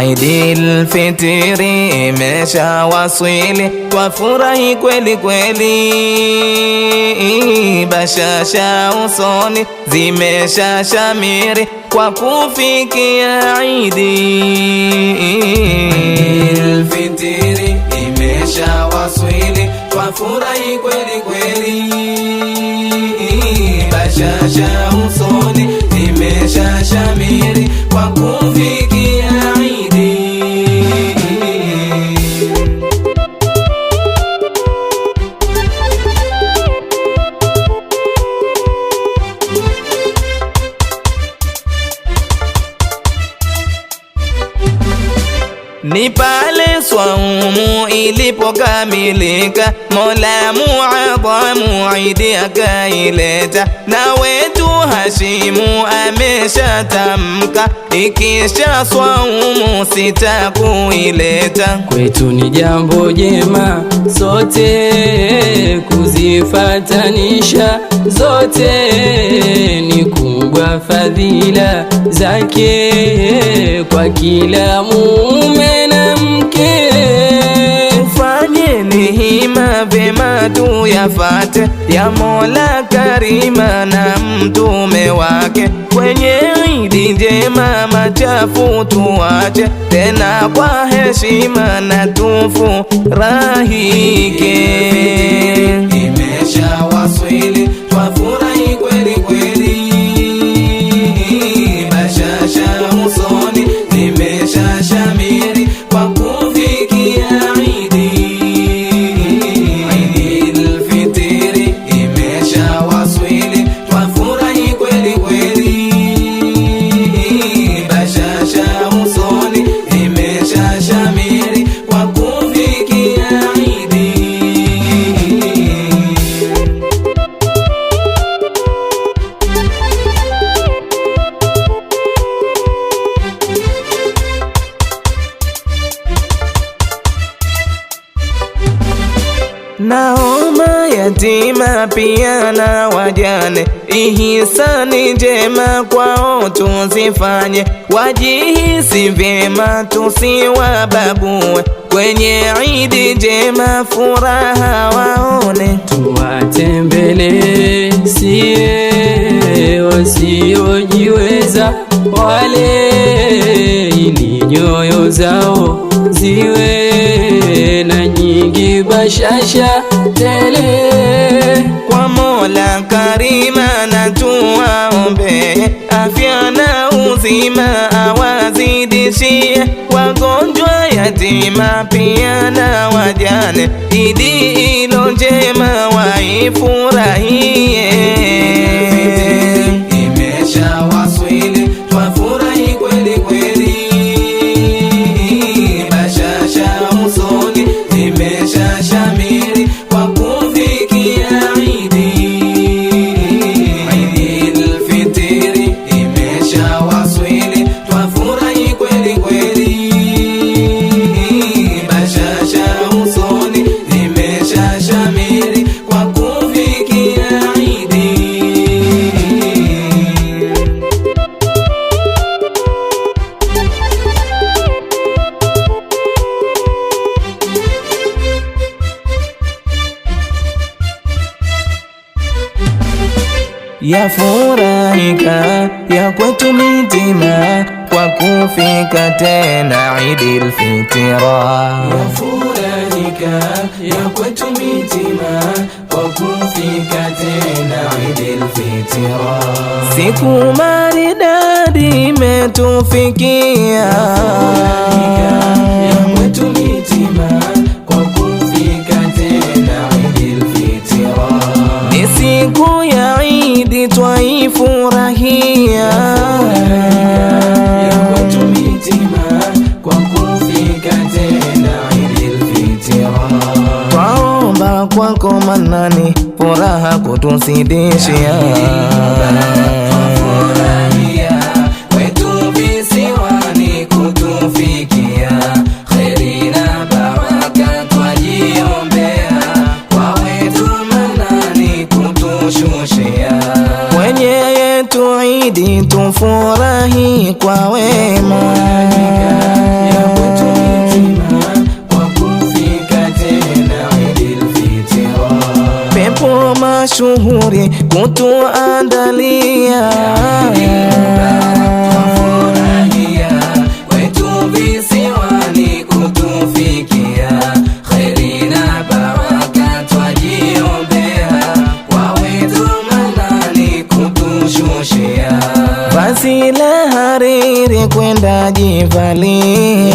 Idil Fitri imeshawasili, twafurahi kweli kweli, bashasha usoni zimeshashamiri kwa kufikia Idi. Idil Fitri imeshawasili, twafurahi kweli kweli, bashasha usoni zimeshashamiri kwa kufikia Idi. Ni pale swaumu ilipokamilika, Mola muadhamu Idi akaileta, na wetu Hashimu ameshatamka, ikisha swaumu sitakuileta. Kwetu ni jambo jema sote kuzifatanisha, zote ni kubwa fadhila zake kwa kila mume na mke. Tufanyeni hima vyema tuyafate ya Mola Karima na mtume wake, kwenye Idi njema machafu tuache, tena kwa heshima na tufurahike. Imeshawasili, twafurahi kweli kweli, bashasha usoni zimeshashamiri kwa kufikia Idi. Idil Fitri imeshawasili, twafurahi kweli kweli, bashasha usoni zimeshashamiri kwa kufikia Idi. Naomba yatima pia na wajane, ihisani njema kwao tuzifanye, wajihisi vyema tusiwabague, kwenye Idi njema furaha waone. Tuwatembele sie wasiojiweza wale, ili nyoyo zao ziwe na nyingi bashasha tele. Kwa Mola Karima na tuwaombe, afya na uzima awazidishie, wagonjwa yatima pia na wajane, Idi ilo njema waifurahie. Imeshawasili, twafurahi kweli kweli, bashasha usoni zimeshashamiri kwa kufikia Idi. Idil Fitri imeshawasili, twafurahi kweli kweli, bashasha usoni zimeshashamiri kwa kufikia Idi. Yafurahika ya kwetu mitima kwa kufika tena Idil Fitri. Yafurahika ya kwetu mitima kwa kufika tena Idil Fitri. Siku maridadi imetufikia, ya kwetu mitima kwa kufika tena Idil Fitri. Ni siku ya Idi twaifurahia, ya kwetu mitima kwa kufika tena Idil Fitri. Twaomba kwako Manani furaha kutusidishia, twafurahia kwetu visiwani kutufikia, kheri na baraka twajiombea, kwa wetu Manani kutushushia, kwenye yetu Idi tufurahi kwa wema. mashuhuri kutuandalia. Twafurahia kwetu visiwani kutufikia, kheri na baraka twajiombea, kwa wetu Manani kutushushia. Vazi la hariri kwenda jivalia,